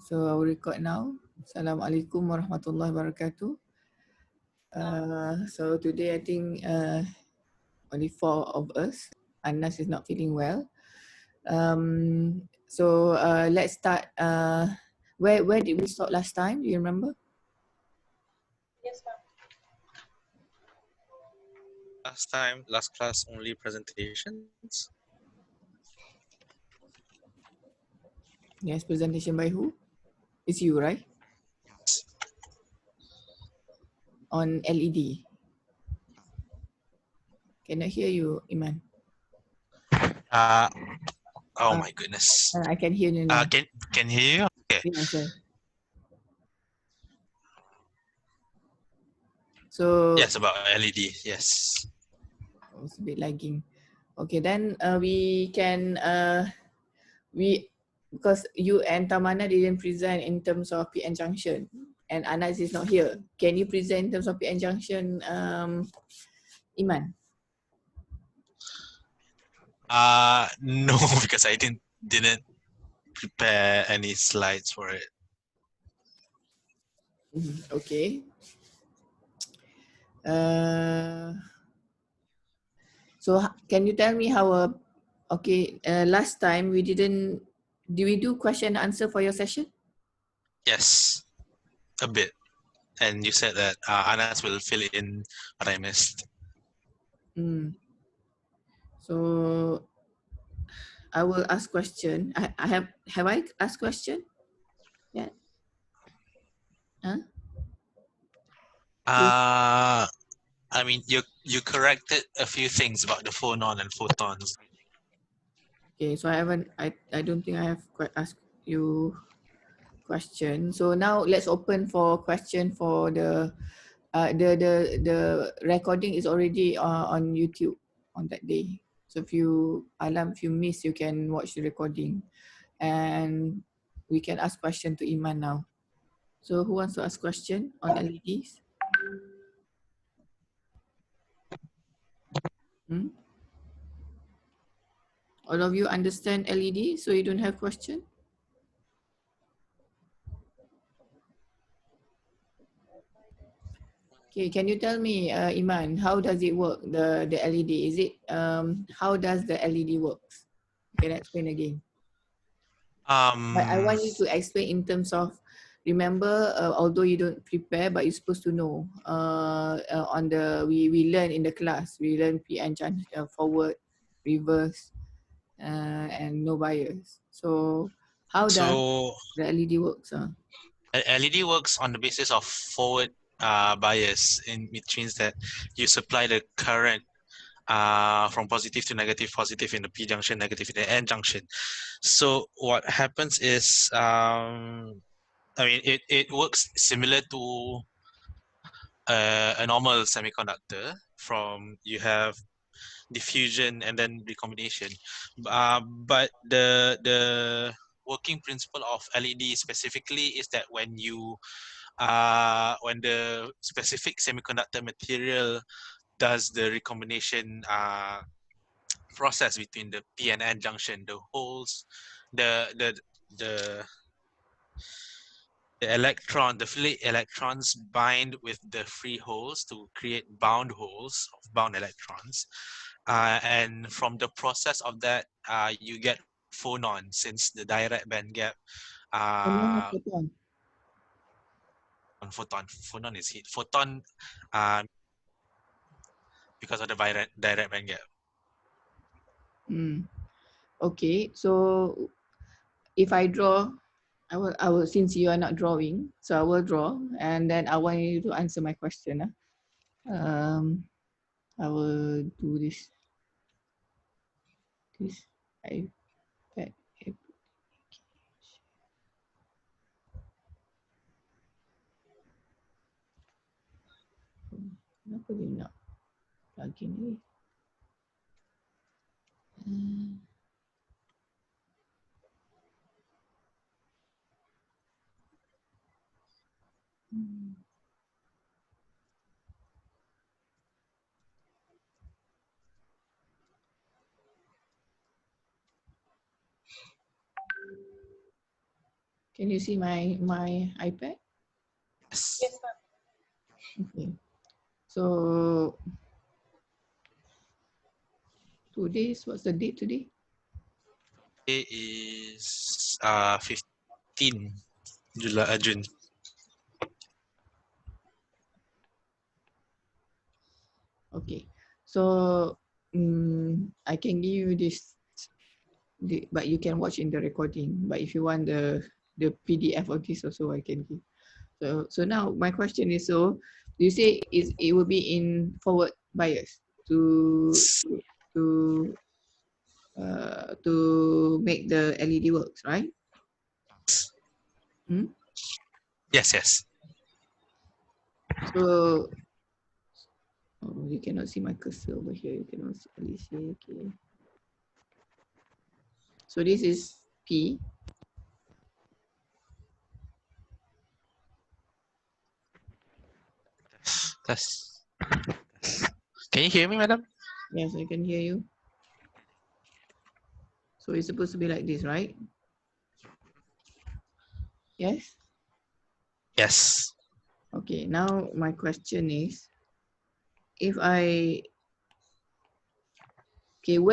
So I will record now. Assalamualaikum warahmatullahi wabarakatuh. So today I think only 4 of us. Anas is not feeling well. So let's start. Where did we stop last time? Do you remember? Yes, ma'am. Last class only presentations. Yes, presentation by who? It's you, right? On LED. Cannot hear you, Iman. Oh my goodness. I can hear you now. Can hear you? Okay. Yes, sir. So Yes, about LED. Yes. it's a bit lagging. Okay, then we can because you and Tamana didn't present in terms of PN junction and Anas is not here. Can you present in terms of PN junction, Iman? No, because I didn't prepare any slides for it. Okay. So can you tell me how? Last time did we do question and answer for your session? Yes, a bit. And you said that Anas will fill in what I missed. So I will ask question. Have I asked question? Yeah. Huh? I mean, you corrected a few things about the phonon and photons. Okay, so I don't think I have quite asked you question. So now let's open for question for the recording is already on YouTube on that day. So if you miss, you can watch the recording and we can ask question to Iman now. So who wants to ask question on LEDs? All of you understand LED, so you don't have question? Okay, can you tell me, Iman, how does it work, the LED? Is it, how does the LED works? You can explain again. But I want you to explain in terms of, remember, although you don't prepare, but you're supposed to know. We learn in the class, we learn PN forward, reverse, and no bias. So how does the LED works? LED works on the basis of forward bias, which means that you supply the current from positive to negative, positive in the P junction, negative in the N junction. So what happens is, I mean, it works similar to a normal semiconductor. From you have diffusion and then recombination, but the working principle of LED specifically is that when the specific semiconductor material does the recombination process between the P and N junction, the holes, the free electrons bind with the free holes to create bound holes of bound electrons, and from the process of that, you get phonon, since the direct band gap. Photon is heat. Photon, because of the direct band gap. Okay, so if I draw, I will since you are not drawing, so I will draw and then I want you to answer my question. I will do this iPad application. Kenapa dia nak login ni? Can you see my iPad? Yes, ma'am. Okay. So today's, what's the date today? It is 15 June. Okay. So I can give you this, but you can watch in the recording. But if you want the PDF of this also, I can give. So now my question is, so you say it will be in forward bias to make the LED works, right? Hmm? Yes. So you cannot see my cursor over here. You cannot see Alicia. Okay. So this is P. That's. Can you hear me, madam? Yes, I can hear you. So it's supposed to be like this, right? Yes. Yes. Okay. Now my question is, where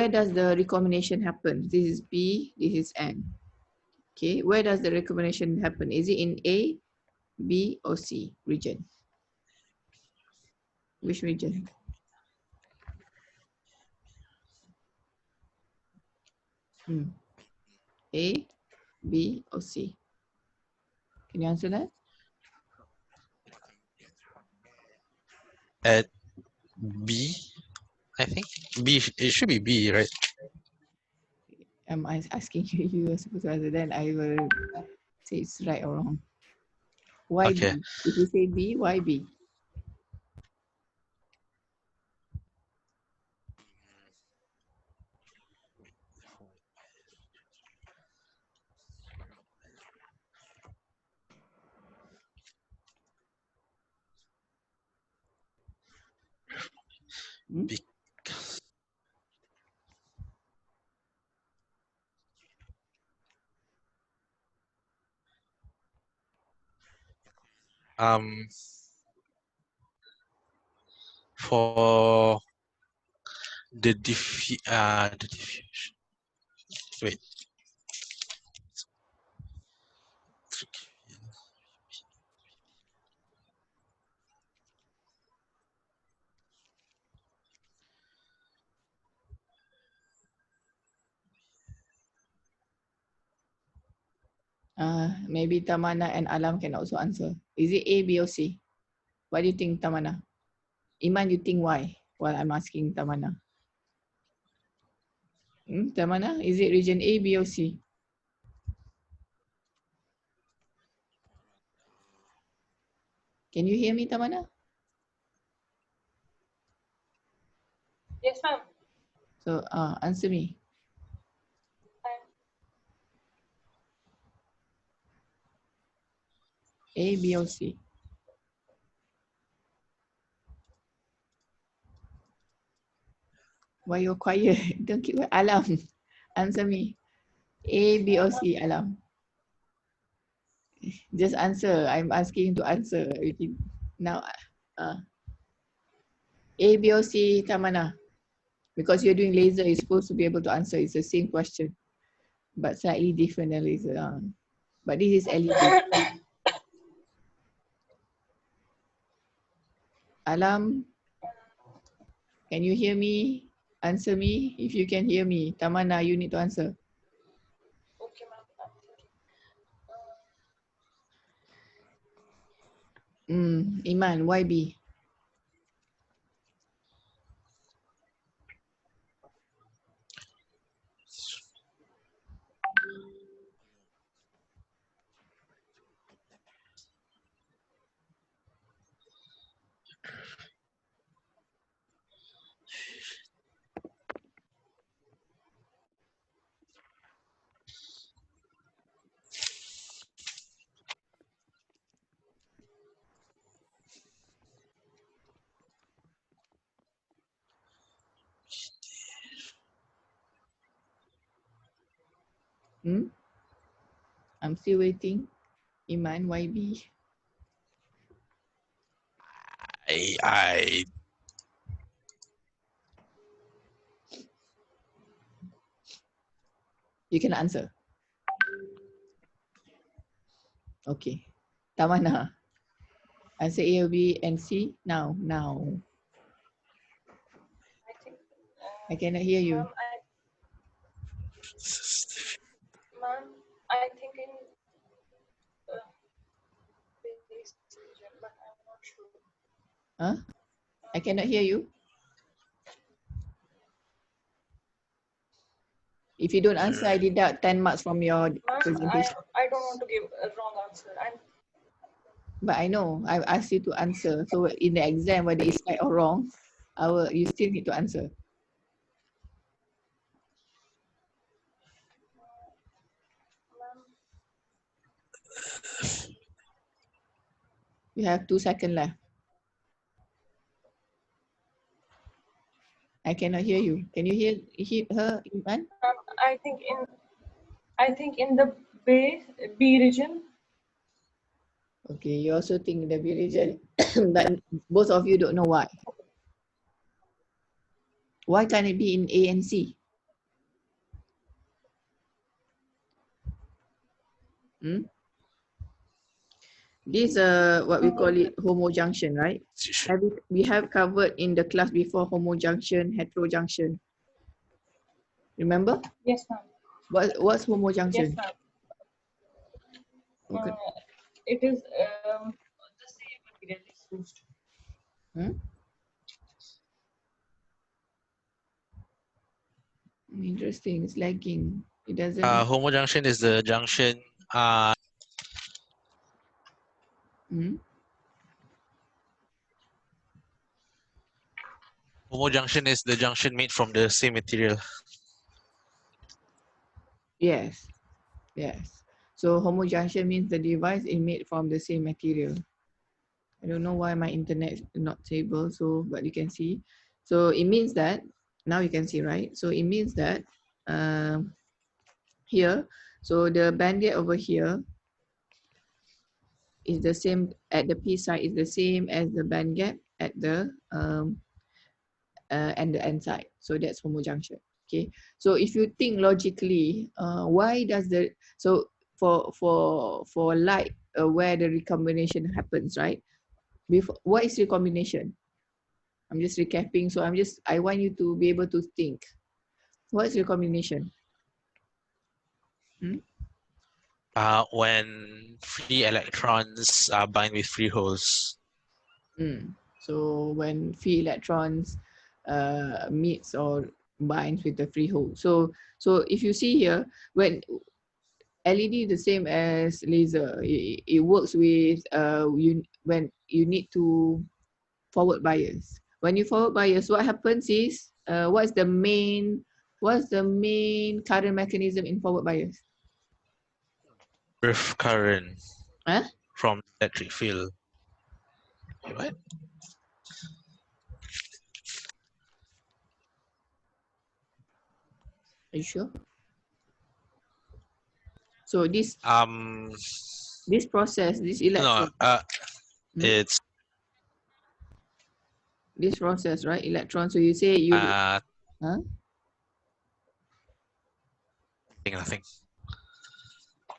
does the recombination happen? This is P, this is N. Okay, where does the recombination happen? Is it in A, B, or C region? Which region? A, B, or C? Can you answer that? At B, I think. B. It should be B, right? I'm asking you, you are supposed to answer, then I will say it's right or wrong. Why Okay. B? If you say B, why B? Hmm? B. Um. For the diffusion. Wait. Maybe Tamana and Alam can also answer. Is it A, B, or C? What do you think, Tamana? Iman, you think why? While I'm asking Tamana. Tamana, is it region A, B, or C? Can you hear me, Tamana? Yes, ma'am. So answer me. A, B, or C? Why you're quiet? Don't keep Alam. Answer me. A, B, or C, Alam? Just answer. I'm asking to answer. Now, A, B, or C, Tamana? Because you're doing laser, you're supposed to be able to answer. It's the same question, but slightly different than laser. But this is LED. Alam, can you hear me? Answer me if you can hear me. Tamana, you need to answer. Okay, ma'am. Iman, why B? I'm still waiting. Iman, YB. I You can answer. Okay. Tamana. Answer A or B and C now. Now. I think. I cannot hear you. Ma'am, I think in base region, but I'm not sure. Huh? I cannot hear you. If you don't answer, I deduct 10 marks from your Ma'am, presentation. I don't want to give a wrong answer. But I know I've asked you to answer. So in the exam, whether it's right or wrong, you still need to answer. You have 2 seconds left. I cannot hear you. Can you hear her, Iman? I think in the base B region. Okay, you also think the B region, but both of you don't know why. Why can't it be in A and C? Hmm? This what we call it homojunction, right? We have covered in the class before homojunction, heterojunction. Remember? Yes, ma'am. What's homojunction? Yes, ma'am. Okay. It is the same material is used. Hmm? Interesting. It's lagging. It doesn't. homojunction is the junction. Hmm? Homojunction is the junction made from the same material. Yes. Yes. So homojunction means the device is made from the same material. I don't know why my internet is not stable. So, but you can see. So it means that now you can see, right? So it means that here, so the band gap over here is the same at the P side is the same as the band gap at the and the N side. So that's homojunction. Okay. So if you think logically, why does the so for light where the recombination happens, right? Before, what is recombination? I'm just recapping. So I want you to be able to think. What is recombination? Hmm? When free electrons bind with free holes. So when free electrons meets or binds with the free hole. So if you see here, when LED the same as laser, it works with when you need to forward bias. When you forward bias, what happens is what's the main current mechanism in forward bias? Drift current Huh? from the electric field. What? Are you sure? So this process, this electron. No, it's this process, right? Electron. So you say you huh? Nothing.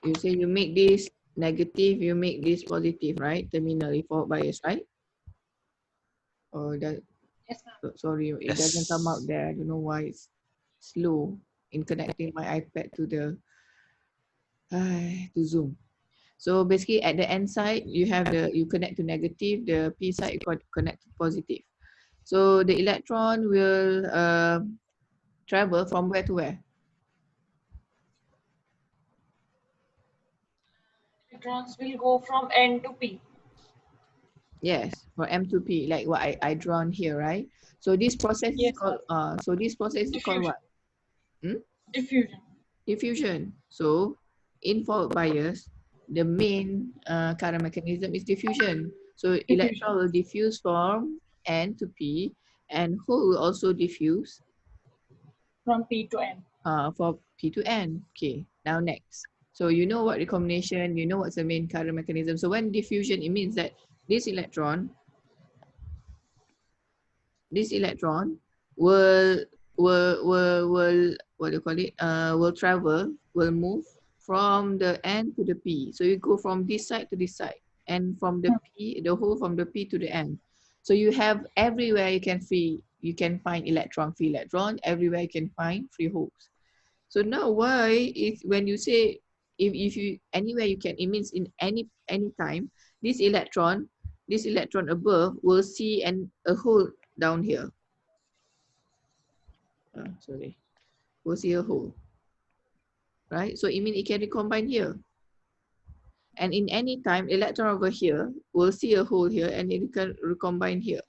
You say you make this negative, you make this positive, right? Terminally forward bias, right? Or that? Yes, ma'am. Sorry, it doesn't come out there. I don't know why it's slow in connecting my iPad to the to Zoom. So basically, at the N side, you connect to negative. The P side you connect to positive. So the electron will travel from where to where? Electrons will go from N to P. Yes, for M to P, like what I drawn here, right? So this process is called what? Diffusion. Diffusion. So in forward bias, the main current mechanism is diffusion. So electron will diffuse from N to P, and hole will also diffuse from P to N. For P to N. Okay, now next. So you know what recombination, you know what's the main current mechanism. So when diffusion, it means that this electron will what do you call it? Will travel, will move from the N to the P. So you go from this side to this side, and from the P, the whole from the P to the N. So you have everywhere you can find electron, free electron. Everywhere you can find free holes. So now why is when you say if you anywhere you can, it means in any time this electron above will see a hole down here. Sorry, we'll see a hole, right? So it means it can recombine here. And in any time, electron over here will see a hole here and it can recombine here.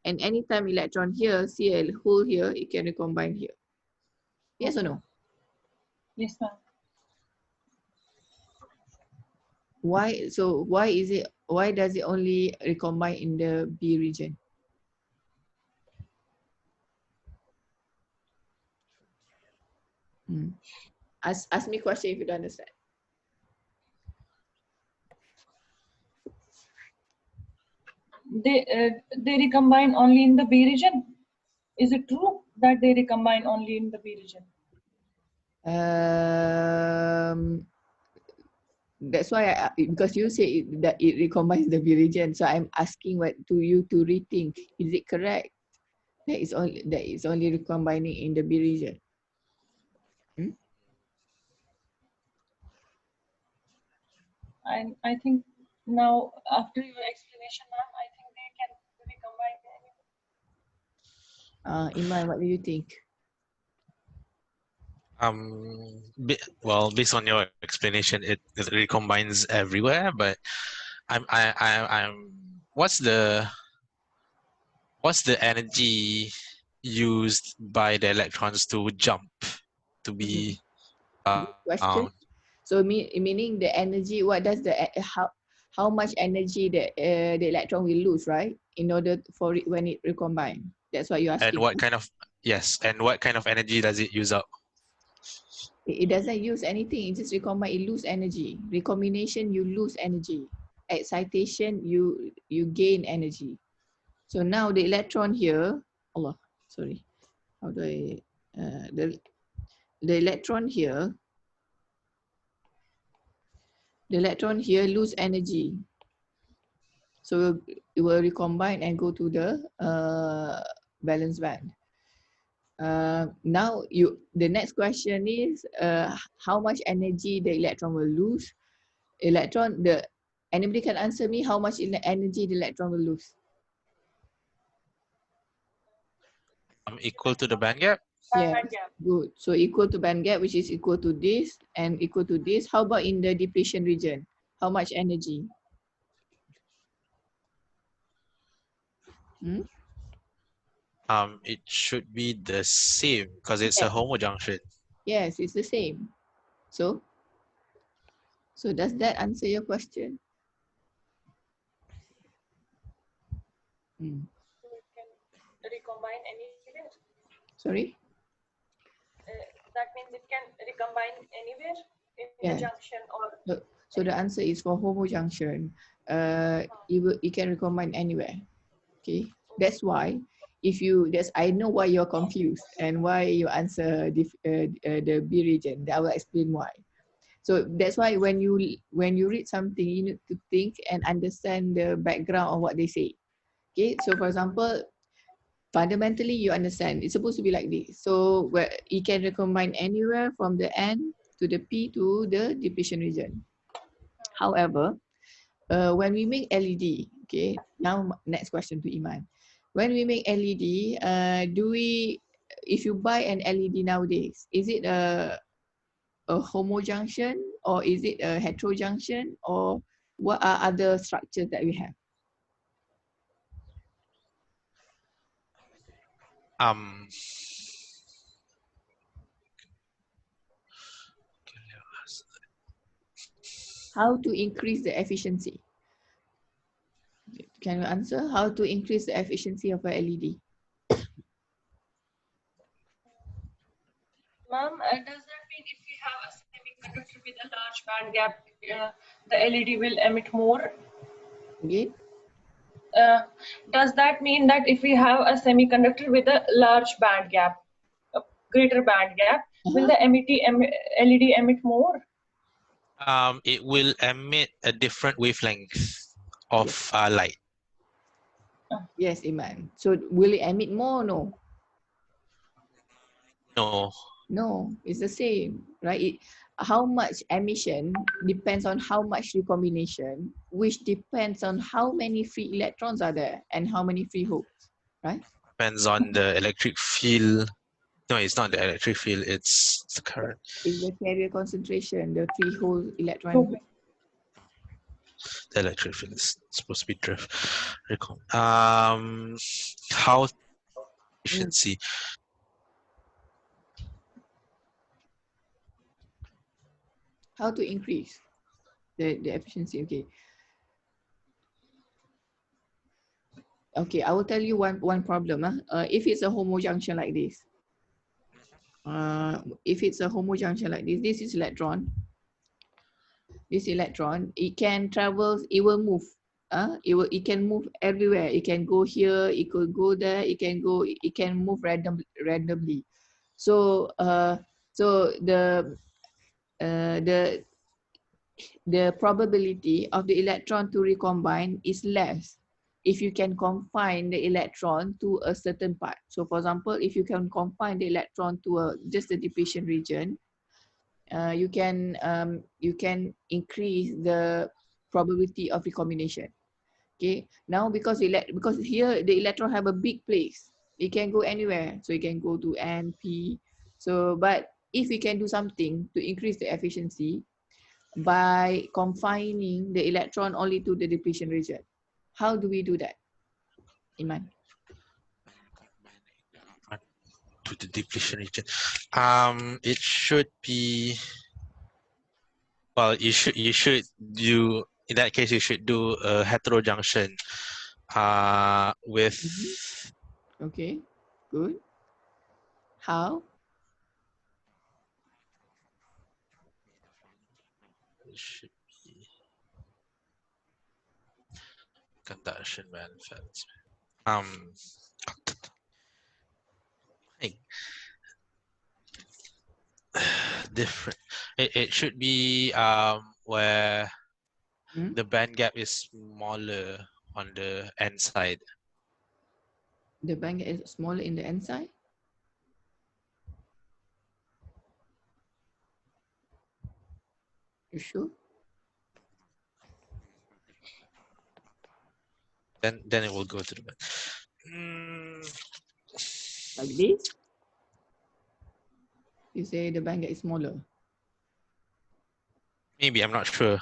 And anytime electron here see a hole here, it can recombine here. Yes or no? Yes, ma'am. Why? So why does it only recombine in the B region? Ask me question if you don't understand. They recombine only in the B region. Is it true that they recombine only in the B region? That's why because you say that it recombines the B region, so I'm asking what to you to rethink. Is it correct that it's only recombining in the B region? I think now after your explanation, ma'am, I think they can recombine anywhere. Iman, what do you think? Well, based on your explanation, it recombines everywhere. But I'm. What's the energy used by the electrons to jump to be Good question. So meaning the energy, what does the how much energy the electron will lose, right? In order for it when it recombine. That's what you're asking. and what kind of energy does it use up? It doesn't use anything. It just recombine. It lose energy. Recombination, you lose energy. Excitation, you gain energy. So now the electron here, Allah, sorry, how do I the electron here, lose energy. So it will recombine and go to the valence band. Now the next question is how much energy the electron will lose. Anybody can answer me how much energy the electron will lose? Equal to the band gap. Yeah, good. So equal to band gap, which is equal to this and equal to this. How about in the depletion region? How much energy? It should be the same because it's a homojunction. Yes, it's the same. So does that answer your question? So it can recombine anywhere. Sorry? That means it can recombine anywhere in a junction or. So the answer is for homojunction. It can recombine anywhere. Okay, that's why I know why you're confused and why you answer the B region. I will explain why. So that's why when you read something, you need to think and understand the background of what they say. Okay, so for example, fundamentally you understand it's supposed to be like this. So where it can recombine anywhere from the N to the P to the depletion region. However, when we make LED, okay, now next question to Iman. When we make LED, if you buy an LED nowadays, is it a homojunction or is it a heterojunction, or what are other structures that we have? How to increase the efficiency? Can you answer how to increase the efficiency of a LED? Ma'am, does that mean if we have a Semiconductor with a large band gap, the LED will emit more. Again? Does that mean that if we have a semiconductor with a large band gap, a greater band gap, will the LED emit more? It will emit a different wavelength of light. Yes, Iman. So will it emit more or no? No. No, it's the same, right? How much emission depends on how much recombination, which depends on how many free electrons are there and how many free holes, right? Depends on the electric field. No, it's not the electric field, it's the current. It's the carrier concentration, the free hole electron. Okay. The electric field is supposed to be drift. How efficiency? How to increase the efficiency? Okay, I will tell you one problem. If it's a homojunction like this, this is electron. This electron, it can travel, it will move. It can move everywhere. It can go here, it could go there, it can move randomly. So the probability of the electron to recombine is less if you can confine the electron to a certain part. So for example, if you can confine the electron to just the depletion region, you can increase the probability of recombination. Okay, now because here the electron have a big place, it can go anywhere, so it can go to N, P. So but if we can do something to increase the efficiency by confining the electron only to the depletion region, how do we do that, Iman? To the depletion region. It should be, well, you should do, in that case, you should do a heterojunction with Okay, good. How? it should be conduction manifest. Hey, different. It should be where the band gap is smaller on the N side. The band gap is smaller in the N side? You sure? Then it will go to the back. Like this? You say the band gap is smaller. Maybe, I'm not sure.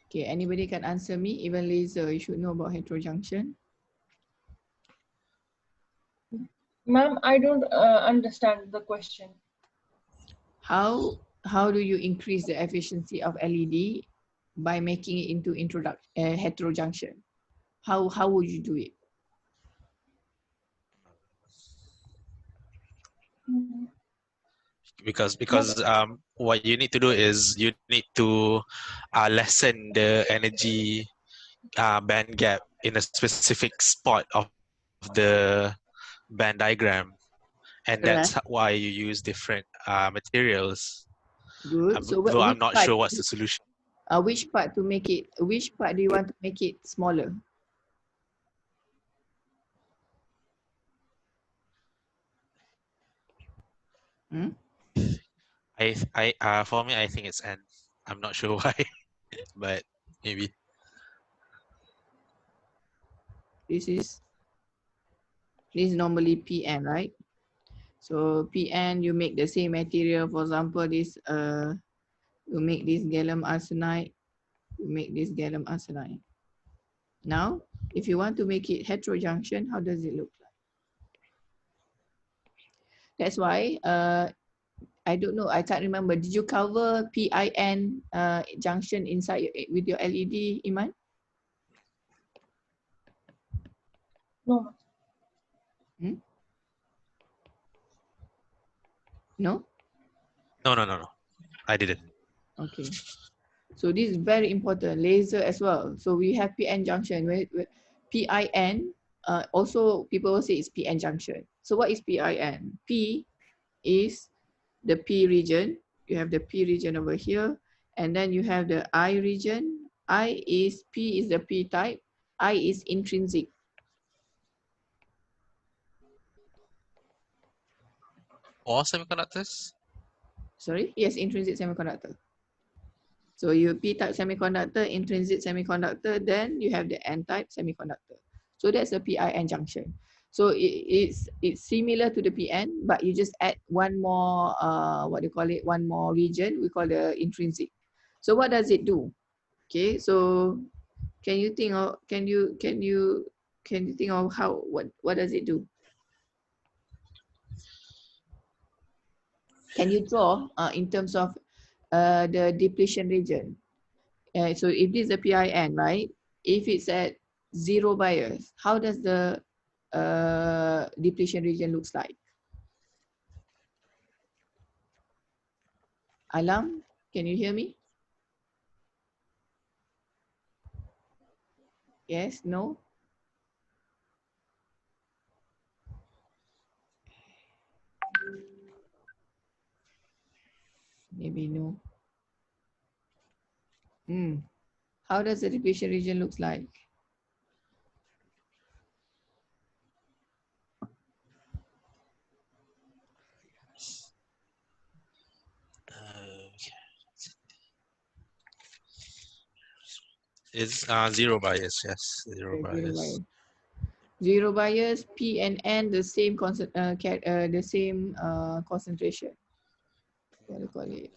Okay, anybody can answer me? Even laser, you should know about heterojunction. Ma'am, I don't understand the question. How do you increase the efficiency of LED by making it into heterojunction? How would you do it? Because what you need to do is you need to lessen the energy band gap in a specific spot of the band diagram, and that's why you use different materials. Good. So though I'm not sure what's the solution. Which part to make it? Which part do you want to make it smaller? For me, I think it's N. I'm not sure why, but maybe. This is normally PN, right? So PN, you make the same material. For example, this you make this gallium arsenide. You make this gallium arsenide. Now, if you want to make it heterojunction, how does it look like? That's why I don't know. I can't remember. Did you cover PIN junction inside with your LED, Iman? No. No? No. I didn't. Okay. So this is very important. Laser as well. So we have PN junction. PIN, also people will say it's PN junction. So what is PIN? P is the P region. You have the P region over here. And then you have the I region. P is the P type. I is intrinsic. All semiconductors? Sorry? Yes, intrinsic semiconductor. So you P-type semiconductor, intrinsic semiconductor, then you have the N-type semiconductor. So that's a PIN junction. So it's similar to the PN, but you just add one more, one more region, we call the intrinsic. So what does it do? Okay, so can you think of, can you think of what does it do? Can you draw in terms of the depletion region? So if this is a PIN, right? If it's at 0 bias, how does the depletion region looks like? Alam, can you hear me? Yes, no? Maybe no. How does the depletion region looks like? It's 0 bias, yes. Zero Okay, bias. zero bias. Zero bias, P and N, the same concentration. What do you call it?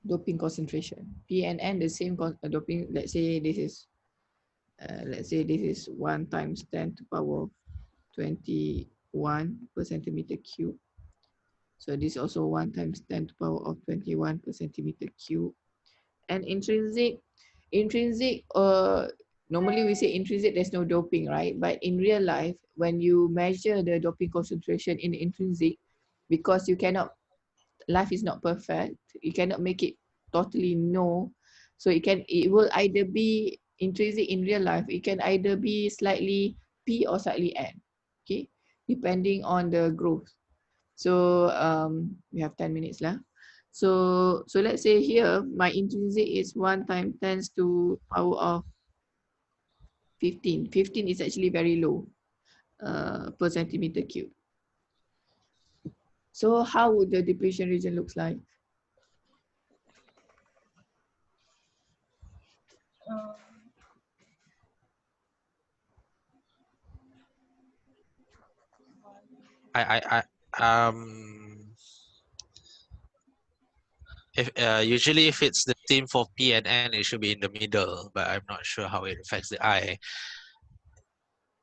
Doping concentration. P and N, the same doping. Let's say this is 1 times 10 to power 21 per centimeter cube. So this also 1 times 10 to power of 21 per centimeter cube. And intrinsic, normally we say intrinsic, there's no doping, right? But in real life, when you measure the doping concentration in intrinsic, because life is not perfect, you cannot make it totally no. So it will either be intrinsic in real life, it can either be slightly P or slightly N, okay? Depending on the growth. So we have 10 minutes left. So let's say here, my intrinsic is 1 times 10 to power of 15. 15 is actually very low per centimeter cube. So how would the depletion region looks like? If usually if it's the same for P and N, it should be in the middle, but I'm not sure how it affects the I.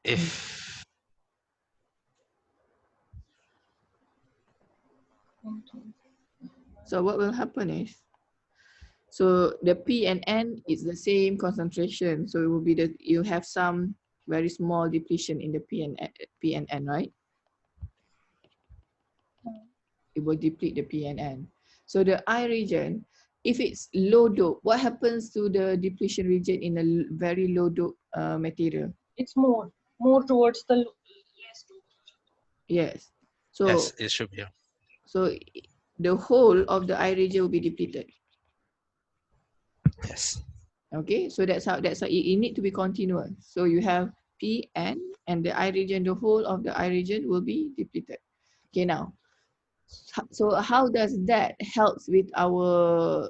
If So what will happen is, so the P and N is the same concentration. So it will be you have some very small depletion in the P and N, right? It will deplete the P and N. So the I region, if it's low dope, what happens to the depletion region in a very low dope material? It's more towards the less dope. Yes. So yes, it should be. so the whole of the I region will be depleted. Yes. Okay, so that's how it need to be continuous. So you have P, N, and the I region, the whole of the I region will be depleted. Okay, now, so how does that helps with our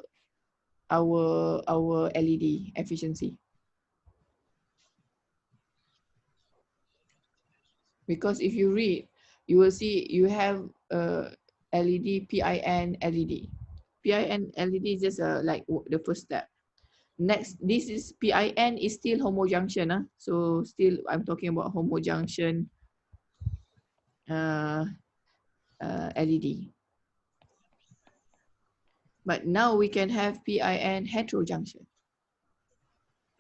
LED efficiency? Because if you read, you will see you have LED, PIN, LED. PIN, LED is just like the first step. Next, this is PIN is still homojunction. So still, I'm talking about homojunction LED. But now we can have PIN heterojunction.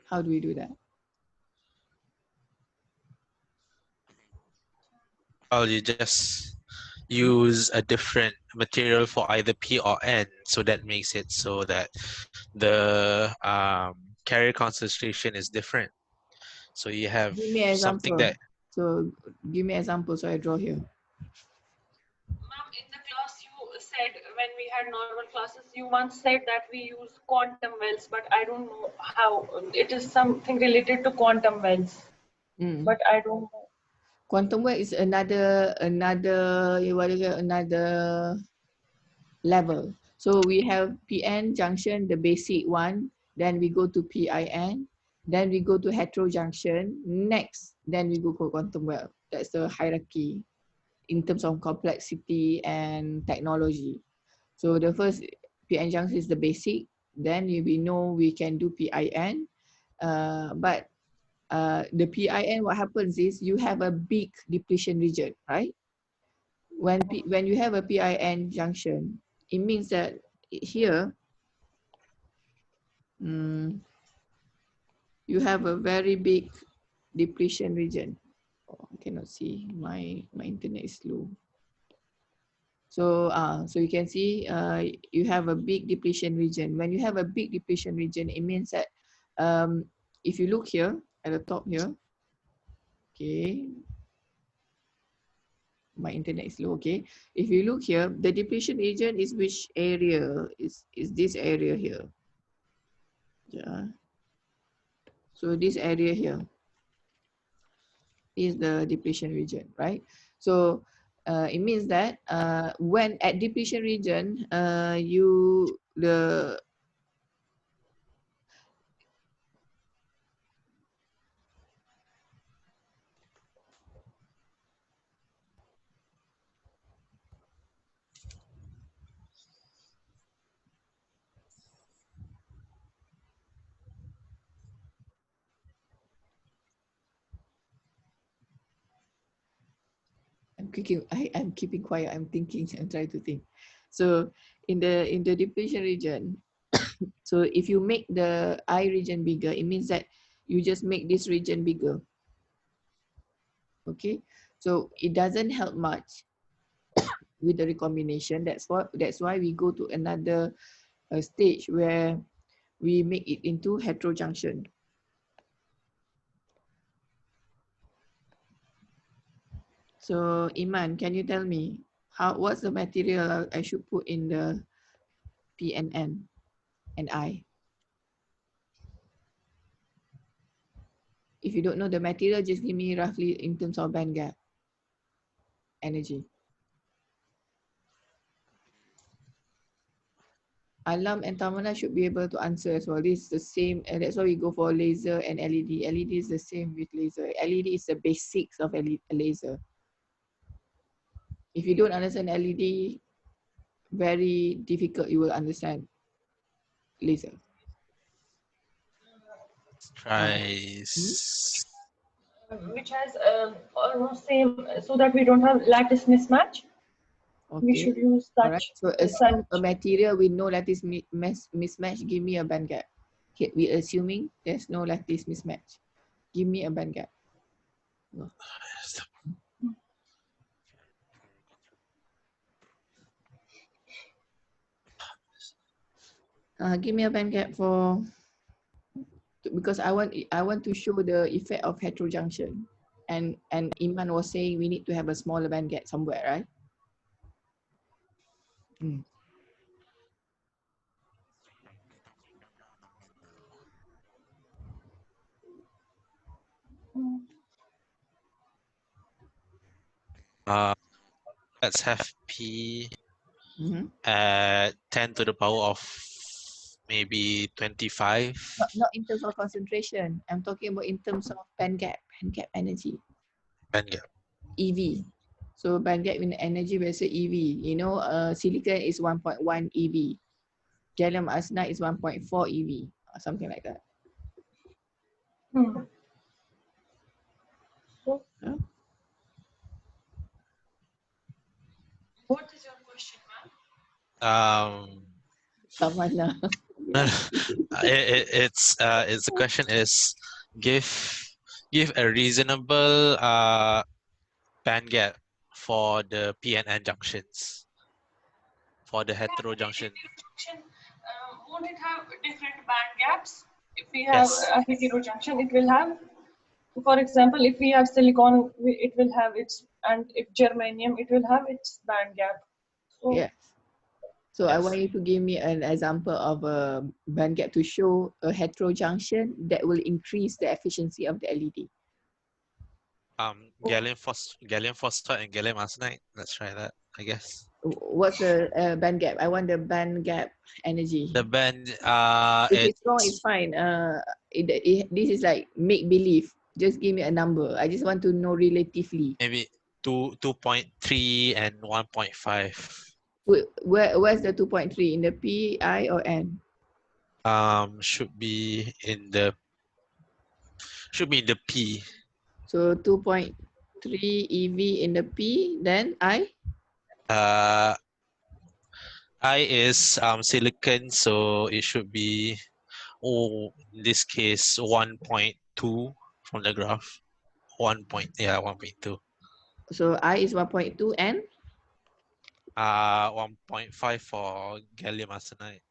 How do we do that? Well, you just use a different material for either P or N, so that makes it so that the carrier concentration is different. So you have Give me an something example. that So give me an example. So I draw here. Ma'am, in the class you said, when we had normal classes, you once said that we use quantum wells, but I don't know how. It is something related to quantum wells, but I don't know. Quantum well is another level. So we have PN junction, the basic one. Then we go to PIN. Then we go to heterojunction. Next, then we go to quantum well. That's the hierarchy in terms of complexity and technology. So the first PN junction is the basic. Then we know we can do PIN. But the PIN, what happens is you have a big depletion region, right? When you have a PIN junction, it means that here you have a very big depletion region. Oh, I cannot see, my internet is slow. So so you can see you have a big depletion region. When you have a big depletion region, it means that if you look here at the top here, okay, my internet is low, okay. If you look here, the depletion region is which area? Is this area here. Yeah. So this area here is the depletion region, right? So it means that when at depletion region, I'm keeping quiet. I'm thinking. I'm trying to think. So in the depletion region, so if you make the I region bigger, it means that you just make this region bigger. Okay, so it doesn't help much with the recombination. That's why we go to another stage where we make it into heterojunction. So Iman, can you tell me what's the material I should put in the PNN and I? If you don't know the material, just give me roughly in terms of band gap energy. Alam and Tamana should be able to answer as well. This is the same, and that's why we go for laser and LED. LED is the same with laser. LED is the basics of laser. If you don't understand LED, very difficult you will understand laser. try. Which has almost same, so that we don't have lattice mismatch. Okay. We should use such. All right. So assume a material with no lattice mismatch. Give me a band gap. Okay, we assuming there's no lattice mismatch. Give me a band gap. Give me a band gap for, because I want to show the effect of heterojunction, and Iman was saying we need to have a smaller band gap somewhere, right? Let's have P at 10 to the power of maybe 25. Not in terms of concentration. I'm talking about in terms of band gap energy. Band gap. EV. So band gap in energy versus EV. You know, silicon is 1.1 EV. Gallium arsenide is 1.4 EV, or something like that. Huh? What is your question, ma'am? It's the question is give a reasonable band gap for the P and N junctions, for the heterojunction. Won't it have different band gaps? If we have Yes. a heterojunction, it will have, for example, if we have silicon, it will have its, and if germanium, it will have its band gap. So, Yes. So I Yes. want you to give me an example of a band gap to show a heterojunction that will increase the efficiency of the LED. Gallium phosphide and gallium arsenide. Let's try that, I guess. What's the band gap? I want the band gap energy. The band, If it's wrong, it's fine. This is like make believe. Just give me a number. I just want to know relatively. maybe 2.3 and 1.5. Where's the 2.3 in the P, I, or N? Should be in the P. So 2.3 EV in the P, then I? I is silicon, so it should be, in this case 1.2 from the graph. 1.2. So I is 1.2 and 1.5 for gallium arsenide.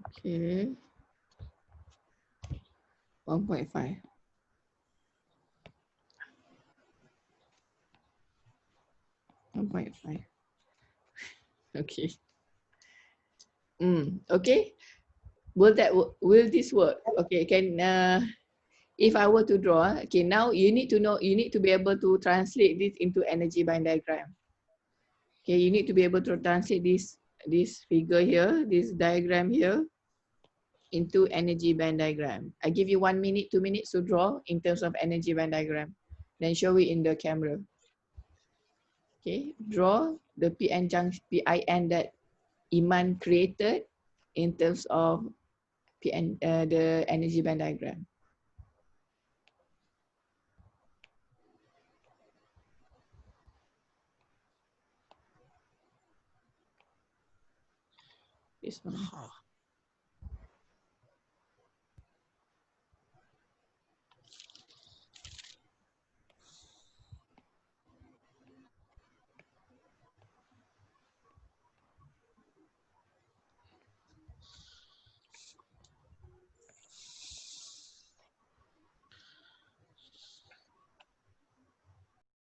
okay, 1.5. Okay. Okay. Will this work? Okay, can if I were to draw, okay, now you need to know, you need to be able to translate this into energy band diagram. Okay, you need to be able to translate this figure here, this diagram here, into energy band diagram. I give you 1 minute, 2 minutes to draw in terms of energy band diagram. Then show it in the camera. Okay, draw the PN junction, PIN that Iman created in terms of PN, the energy band diagram. This one.